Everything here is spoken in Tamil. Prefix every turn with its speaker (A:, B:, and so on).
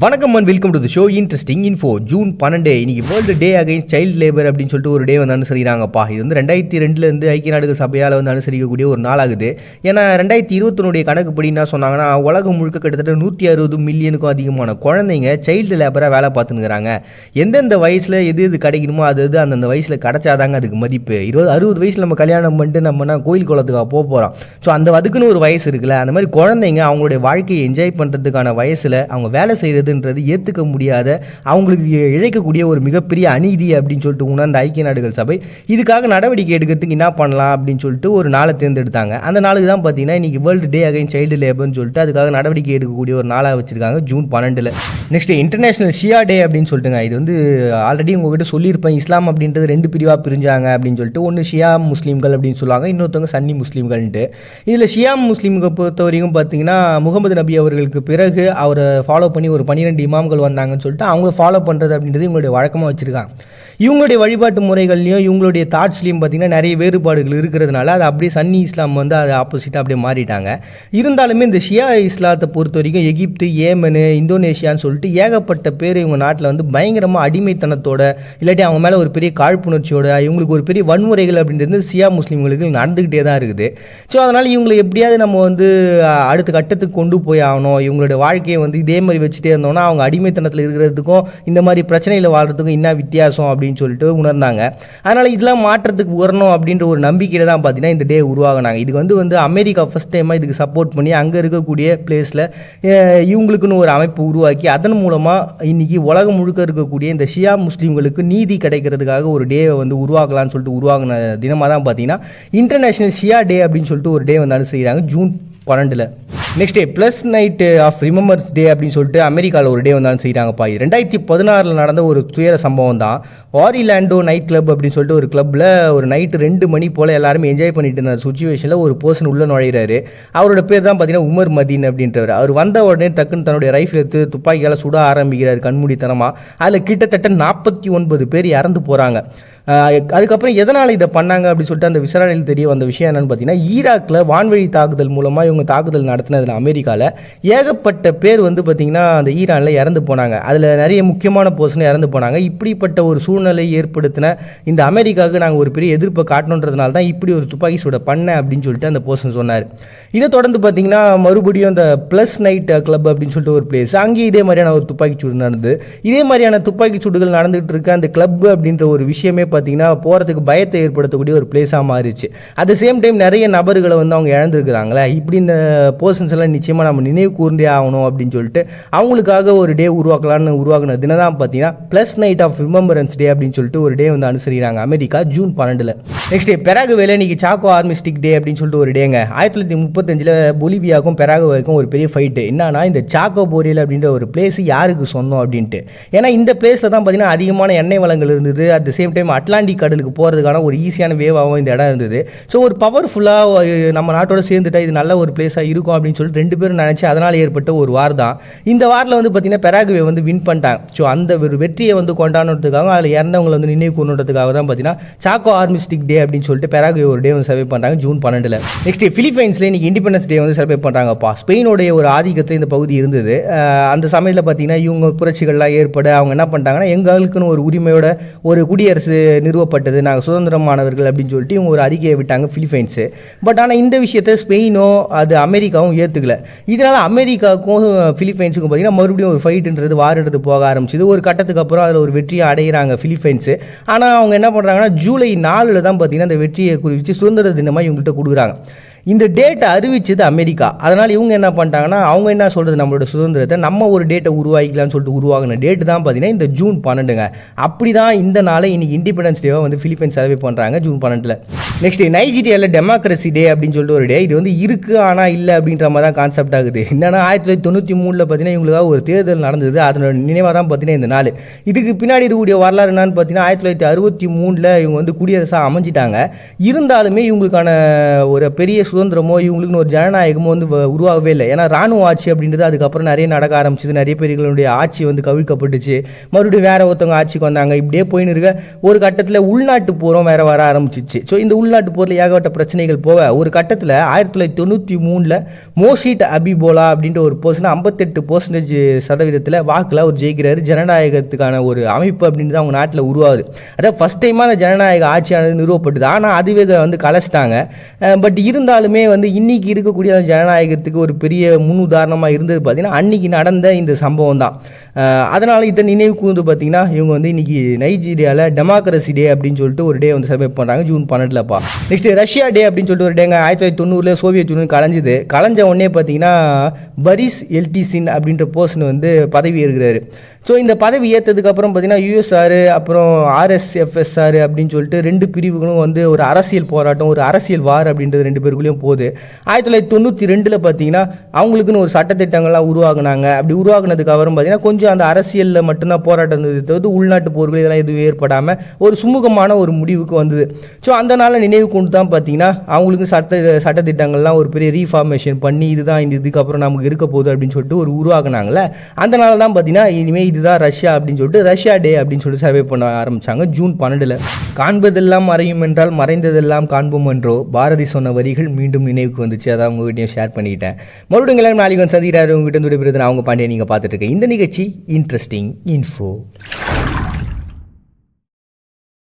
A: வணக்கம் and welcome to the show interesting info. June 12 இன்னைக்கு world day against child labour அப்படின்னு சொல்லிட்டு ஒரு டே வந்து அனுசரிக்கிறாங்கப்பா. இது வந்து 2002 ஐக்கிய நாடுகள் சபையால் வந்து அனுசரிக்கக்கூடிய ஒரு நாள் ஆகுது. ஏன்னா 2021 கணக்குப்படி என்ன சொன்னாங்கன்னா, உலகம் முழுக்க கிட்டத்தட்ட 160 மில்லியனுக்கும் அதிகமான குழந்தைங்க சைல்டு லேபராக வேலை பார்த்துனுங்கிறாங்க. எந்தெந்த வயசில் எது கிடைக்கணுமோ அது அந்தந்த வயசில் கிடைச்சாதாங்க அதுக்கு மதிப்பு. 60 வயசில் நம்ம கல்யாணம் பண்ணிட்டு நம்மனா கோயில் குளத்துக்காக போகிறோம். ஸோ அதுக்குன்னு ஒரு வயசு இருக்குல்ல, அந்த மாதிரி குழந்தைங்க அவங்களுடைய வாழ்க்கையை என்ஜாய் பண்ணுறதுக்கான வயசில் அவங்க வேலை செய்கிறது ஏற்றுக்க முடியாத, அவங்களுக்கு இழைக்கக்கூடிய ஒரு மிகப்பெரிய அநீதி அப்படின்னு சொல்லிட்டு உணர்ந்த ஐக்கிய நாடுகள் சபை இதுக்காக நடவடிக்கை எடுக்கிறதுக்கு என்ன பண்ணலாம் அப்படின்னு சொல்லிட்டு ஒரு நாளை தேர்ந்தெடுத்தாங்க. அந்த நாளுக்கு தான் பார்த்தீங்கன்னா இன்னைக்கு வேர்ல்டு டே அகைன்ஸ்ட் சைல்டு லேபர்னு சொல்லிட்டு அதுக்காக நடவடிக்கை எடுக்கக்கூடிய ஒரு நாளாக வச்சிருக்காங்க ஜூன் 12. நெக்ஸ்ட் இன்டர்நேஷனல் ஷியா டே அப்படின்னு சொல்லிட்டுங்க. இது வந்து ஆல்ரெடி உங்ககிட்ட சொல்லியிருப்பேன், இஸ்லாம் அப்படின்றது 2 பிரிவாக பிரிஞ்சாங்க அப்படின்னு சொல்லிட்டு. ஒன்று ஷியா முஸ்லீம்கள் அப்படின்னு சொல்லுவாங்க, இன்னொருத்தவங்க சன்னி முஸ்லீம்கள்ன்ட்டு. இதில் ஷியா முஸ்லீம்களை பொறுத்த வரைக்கும் பார்த்தீங்கன்னா, முகமது நபி அவர்களுக்கு பிறகு அவரை ஃபாலோ பண்ணி ஒரு 12 இமாம்கள் வந்தாங்கன்னு சொல்லிட்டு அவங்கள ஃபாலோ பண்ணுறது அப்படின்றது இவங்களுடைய வழக்கமாக வச்சுருக்காங்க. இவங்களுடைய வழிபாட்டு முறைகள்லையும் இவங்களுடைய தாட்ஸ்லையும் பார்த்திங்கன்னா நிறைய வேறுபாடுகள் இருக்கிறதுனால அது அப்படியே சன்னி இஸ்லாம் வந்து அது ஆப்போசிட்டாக அப்படியே மாறிட்டாங்க. இருந்தாலுமே இந்த ஷியா இஸ்லாத்தை பொறுத்த வரைக்கும் எகிப்து, ஏமனு, இந்தோனேஷியான்னு சொல்லிட்டு ஏகப்பட்ட பேர் இவங்க நாட்டில் வந்து பயங்கரமாக அடிமைத்தனத்தோட, இல்லாட்டி அவங்க மேலே ஒரு பெரிய காழ்ப்புணர்ச்சியோட, இவங்களுக்கு ஒரு பெரிய வன்முறைகள் அப்படின்றது ஷியா முஸ்லீம்களுக்கு நடந்துக்கிட்டே தான் இருக்குது. ஸோ அதனால் இவங்களை எப்படியாவது நம்ம வந்து அடுத்த கட்டத்துக்கு கொண்டு போய் ஆகணும், இவங்களுடைய வாழ்க்கையை வந்து இதே மாதிரி வச்சுட்டே இருந்தோம்னா அவங்க அடிமைத்தனத்தில் இருக்கிறதுக்கும் இந்த மாதிரி பிரச்சனையில் வாழ்கிறதுக்கும் என்ன வித்தியாசம் அப்படின்னு சொல்லிட்டு உணர்ந்தாங்க. அதனால் இதெல்லாம் மாற்றத்துக்கு வரணும் அப்படின்ற ஒரு நம்பிக்கையில் தான் பார்த்தீங்கன்னா இந்த டே உருவாகினாங்க. இதுக்கு வந்து அமெரிக்கா ஃபஸ்ட் டைமாக இதுக்கு சப்போர்ட் பண்ணி அங்கே இருக்கக்கூடிய பிளேஸில் இவங்களுக்குன்னு ஒரு அமைப்பு உருவாக்கி அதன் மூலமாக இன்றைக்கி உலகம் முழுக்க இருக்கக்கூடிய இந்த ஷியா முஸ்லீம்களுக்கு நீதி கிடைக்கிறதுக்காக ஒரு டேவை வந்து உருவாக்கலாம்னு சொல்லிட்டு உருவாகின தினமாக தான் பார்த்தீங்கன்னா இன்டர்நேஷனல் ஷியா டே அப்படின்னு சொல்லிட்டு ஒரு டே வந்து அனுசரிக்கிறாங்க June 12. Next day plus night of remembers day அப்படின்னு சொல்லிட்டு அமெரிக்காவில் ஒரு டே வந்தாலும் செய்கிறாங்கப்பா. 2016 நடந்த ஒரு துயர சம்பவம் தான். ஆரிலாண்டோ நைட் கிளப் அப்படின்னு சொல்லிட்டு ஒரு கிளப்பில் ஒரு நைட்டு 2 மணி போல் எல்லாருமே என்ஜாய் பண்ணிட்டு இருந்த சுச்சுவேஷனில் ஒரு பர்சன் உள்ளே நுழையிறாரு. அவரோட பேர் தான் பார்த்தீங்கன்னா உமர் மதீன் அப்படின்றவர். அவர் வந்த உடனே டக்குன்னு தன்னுடைய ரைஃபிள் எடுத்து துப்பாக்கியால் சுட ஆரம்பிக்கிறார் கண்மூடித்தனமாக. அதில் கிட்டத்தட்ட 49 பேர் இறந்து போகிறாங்க. அதுக்கப்புறம் எதனால் இதை பண்ணாங்க அப்படின்னு சொல்லிட்டு அந்த விசாரணையில் தெரிய வந்த விஷயம் என்னென்னு பார்த்தீங்கன்னா, ஈராக்கில் வான்வழி தாக்குதல் மூலமாக இவங்க தாக்குதல் நடத்தினதில் அமெரிக்காவில் ஏகப்பட்ட பேர் வந்து பார்த்திங்கன்னா அந்த ஈரானில் இறந்து போனாங்க. அதில் நிறைய முக்கியமான பர்சன் இறந்து போனாங்க. இப்படிப்பட்ட ஒரு சூழ்நிலை ஏற்படுத்தின இந்த அமெரிக்காவுக்கு நாங்கள் ஒரு பெரிய எதிர்ப்பை காட்டணுன்றதுனால தான் இப்படி ஒரு துப்பாக்கி சூட பண்ணேன் அப்படின்னு சொல்லிட்டு அந்த பர்சன் சொன்னார். இதை தொடர்ந்து பார்த்திங்கன்னா மறுபடியும் அந்த ப்ளஸ் நைட் கிளப் அப்படின்னு சொல்லிட்டு ஒரு பிளேஸ், அங்கேயும் இதே மாதிரியான ஒரு துப்பாக்கி சூடு நடந்தது. இதே மாதிரியான துப்பாக்கி சூடுகள் நடந்துகிட்டு இருக்க அந்த கிளப் அப்படின்ற ஒரு விஷயமே பார்த்தீங்கன்னா போகிறதுக்கு பயத்தை ஏற்படுத்தக்கூடிய ஒரு பிளேஸாக மாறிடுச்சு. அட் த சேம் டைம் நிறைய நபர்களை வந்து அவங்க இழந்திருக்கிறாங்களே. இப்படி இந்த பர்சன்ஸ் எல்லாம் நிச்சயமாக நம்ம நினைவு கூர்ந்தே ஆகணும் அப்படின்னு சொல்லிட்டு அவங்களுக்காக ஒரு டே உருவாக்கின தினம் தான் பார்த்தீங்கன்னா ப்ளஸ் நைட் ஆஃப் ரிமெம்பரன்ஸ் டே அப்படின்னு சொல்லிட்டு ஒரு டே வந்து அனுசரிக்கிறாங்க அமெரிக்கா ஜூன் 12. நெக்ஸ்ட் டே பெராகுவேல இன்னைக்கு சாக்கோ ஆர்மிஸ்டிக் டே அப்படின்னு சொல்லிட்டு ஒரு டேங்க. 1935 பொலிவியாவுக்கும் பெராகுவேக்கும் ஒரு பெரிய ஃபைட்டு. என்னன்னா இந்த சாக்கோ போரியல் அப்படின்ற ஒரு பிளேஸ் யாருக்கு சொன்னோம் அப்படின்ட்டு. ஏன்னா இந்த பிளேஸில் தான் பார்த்தீங்கன்னா அதிகமான எண்ணெய் வளங்கள் இருந்தது. At the same time Atlantic கடலுக்கு போகிறதுக்கான ஒரு ஈஸியான வேவாகவும் இந்த இடம் இருந்தது. ஸோ ஒரு பவர்ஃபுல்லாக நம்ம நாட்டோட சேர்ந்துட்டா இது நல்ல ஒரு பிளேஸாக இருக்கும் அப்படின்னு சொல்லிட்டு 2 பேரும் நினச்சி அதனால் ஏற்பட்ட ஒரு வார் தான். இந்த வாரில் வந்து பார்த்திங்கன்னா பெராகுவே வந்து வின் பண்ணிட்டாங்க. ஸோ அந்த ஒரு வெற்றியை வந்து கொண்டாடுறதுக்காக அதில் இறந்தவங்களை வந்து நினைவு கொண்டுறதுக்காக தான் பார்த்தீங்கன்னா சாக்கோ ஆர்மிஸ்டிக் டே அப்படின்னு சொல்லிட்டு பெராகுவே ஒரு டே வந்து செலிப்ரேட் பண்ணுறாங்க ஜூன் 12. நெக்ஸ்ட் பிலிப்பைன்ஸில் இன்னைக்கு இண்டிபெண்டன்ஸ் டே வந்து செலிப்ரேட் பண்ணுறாங்கப்பா. ஸ்பெயினோடைய ஒரு ஆதிக்கத்தில் இந்த பகுதி இருந்தது. அந்த சமயத்தில் பார்த்தீங்கன்னா இவங்க புரட்சிகள்லாம் ஏற்பட அவங்க என்ன பண்ணிட்டாங்கன்னா எங்களுக்குன்னு ஒரு உரிமையோட ஒரு குடியரசு நிறுவப்பட்டது, நாங்கள் சுதந்திரமானவர்கள் அப்படின்னு சொல்லிட்டு இவங்க ஒரு அறிக்கையை விட்டாங்க பிலிப்பைன்ஸு. பட் ஆனால் இந்த விஷயத்தை ஸ்பெயினோ அது அமெரிக்காவும் ஏற்றுக்கல. இதனால் அமெரிக்காவுக்கும் பிலிப்பைன்ஸுக்கும் பார்த்தீங்கன்னா மறுபடியும் ஒரு ஃபைட்டுன்றது வாரிடுறது போக ஆரம்பிச்சிது. ஒரு கட்டத்துக்கு அப்புறம் அதில் ஒரு வெற்றியை அடைகிறாங்க பிலிப்பைன்ஸு. ஆனால் அவங்க என்ன பண்ணுறாங்கன்னா ஜூலை 4 தான் பார்த்தீங்கன்னா அந்த வெற்றியை குறித்து சுதந்திர தினமாக இவங்கள்ட்ட கொடுக்குறாங்க. இந்த டேட்டை அறிவிச்சது அமெரிக்கா. அதனால் இவங்க என்ன பண்ணிட்டாங்கன்னா அவங்க என்ன சொல்கிறது, நம்மளோட சுதந்திரத்தை நம்ம ஒரு டேட்டை உருவாக்கிக்கலாம்னு சொல்லிட்டு உருவாகின டேட்டு தான் பார்த்தீங்கன்னா இந்த ஜூன் 12ங்க. அப்படி தான் இந்த நாளை இன்றைக்கி இண்டிபெண்டன்ஸ் டேவாக வந்து பிலிப்பைன்ஸ் செலிப்ரேட் பண்ணுறாங்க ஜூன் 12. நெக்ஸ்ட் நைஜீரியாவில் டெமோக்ரஸி டே அப்படின்னு சொல்லிட்டு ஒரு டே. இது வந்து இருக்குது ஆனால் இல்லை அப்படின்ற மாதிரி தான் கான்செப்ட் ஆகுது. என்னன்னா 1993 பார்த்தீங்கன்னா இவங்களுக்காக ஒரு தேர்தல் நடந்தது. அதனோட நினைவாக தான் பார்த்தீங்கன்னா இந்த நாள். இதுக்கு பின்னாடி இருக்கக்கூடிய வரலாறு என்னன்னு பார்த்தீங்கன்னா 1963 இவங்க வந்து குடியரசாக அமைஞ்சிட்டாங்க. இருந்தாலுமே இவங்களுக்கான ஒரு பெரிய சுதந்திரமோ இவங்களுக்குன்னு ஒரு ஜனநாயகமோ வந்து உருவாகவே இல்லை. ஏன்னா ராணுவ ஆட்சி அப்படின்றது அதுக்கப்புறம் நிறைய நடக்க ஆரம்பிச்சது. நிறைய பேர்களுடைய ஆட்சி வந்து கவிழ்க்கப்பட்டுச்சு. மறுபடியும் வேற ஒருத்தவங்க ஆட்சிக்கு வந்தாங்க. இப்படியே போயின்னு இருக்க ஒரு கட்டத்தில் உள்நாட்டு போரும் வேற வர ஆரம்பிச்சிச்சு. ஸோ இந்த உள்நாட்டு போரில் ஏகப்பட்ட பிரச்சனைகள் போக ஒரு கட்டத்தில் 1993 மோஷிட் அபிபோலா அப்படின்ற ஒரு பர்சன் 58% வாக்கில் அவர் ஜெயிக்கிறாரு. ஜனநாயகத்துக்கான ஒரு அமைப்பு அப்படின்றது அவங்க நாட்டில் உருவாகுது. அதாவது ஃபஸ்ட் டைமாக அந்த ஜனநாயக ஆட்சியானது நிறுவப்பட்டது. ஆனால் அதுவே வந்து கலைச்சிட்டாங்க. பட் இருந்தாலுமே வந்து இன்னைக்கு இருக்கக்கூடிய அந்த ஜனநாயகத்துக்கு ஒரு பெரிய முன் உதாரணமாக இருந்தது பார்த்தீங்கன்னா அன்னைக்கு நடந்த இந்த சம்பவம் தான். அதனால் இதை நினைவு கூர்ந்து பார்த்தீங்கன்னா இவங்க வந்து இன்னைக்கு நைஜீரியாவில் டெமோக்ரஸி டே அப்படின்னு சொல்லிட்டு ஒரு டே வந்து செலிப்ரேட் பண்ணுறாங்க ஜூன் 12. நெக்ஸ்ட் ரஷ்யா டே அப்படின்னு சொல்லிட்டு ஒரு டேங்க 1990 சோவியத் யூனியன் கலைஞ்ச உடனே பார்த்தீங்கன்னா பரிஸ் எல்டிசின் அப்படின்ற பர்சன் வந்து பதவி ஏற்கிறாரு. ஸோ இந்த பதவி ஏற்றதுக்கு அப்புறம் பார்த்தீங்கன்னா யுஎஸ்ஆர் அப்புறம் ஆர்எஸ்எஃப்எஸ்ஆர் அப்படின்னு சொல்லிட்டு 2 பிரிவுகளும் வந்து ஒரு அரசியல் போராட்டம், ஒரு அரசியல் வார் அப்படின்றது 2 பேருக்குள்ளேயும் போகுது. 1992 பார்த்தீங்கன்னா அவங்களுக்குன்னு ஒரு சட்டத்திட்டங்கள்லாம் உருவாக்குனாங்க. அப்படி உருவாக்குனதுக்கு அப்புறம் பார்த்தீங்கன்னா கொஞ்சம் அந்த அரசியலில் மட்டும்தான் போராட்டம் இருந்தது, உள்நாட்டு போர்கள் இதெல்லாம் எதுவும் ஏற்படாமல் ஒரு சுமூகமான ஒரு முடிவுக்கு வந்தது. ஸோ அந்த நாளில் நினைவு கொண்டு தான் பார்த்தீங்கன்னா அவங்களுக்கு சட்டத்திட்டங்கள்லாம் ஒரு பெரிய ரீஃபார்மேஷன் பண்ணி இதுதான் இதுக்கப்புறம் நமக்கு இருக்க போகுது அப்படின்னு சொல்லிட்டு ஒரு உருவாக்குனாங்களே. அந்த நாள் தான் பார்த்தீங்கன்னா இனிமேல் இதுதான் ரஷ்யா அப்படின்னு சொல்லிட்டு ரஷ்யா டே அப்படின்னு சொல்லிட்டு சர்வே பண்ண ஆரம்பிச்சாங்க ஜூன் 12. காண்பதெல்லாம் மறையும் என்றால் மறைந்ததெல்லாம் காண்போம் என்றோ பாரதி சொன்ன வரிகள் மீண்டும் நினைவுக்கு வந்துச்சு. அதான் உங்ககிட்டயும் ஷேர் பண்ணிக்கிட்டேன். மறுபடியும் எல்லாரும் நாளைக்கு வந்து சந்திக்கிறாரு. உங்ககிட்ட விடைபெறுது நான் அவங்க பாண்டிய. நீங்கள் பார்த்துட்டு இருக்க இந்த நிகழ்ச்சி இன்ட்ரெஸ்டிங் இன்ஃபோ.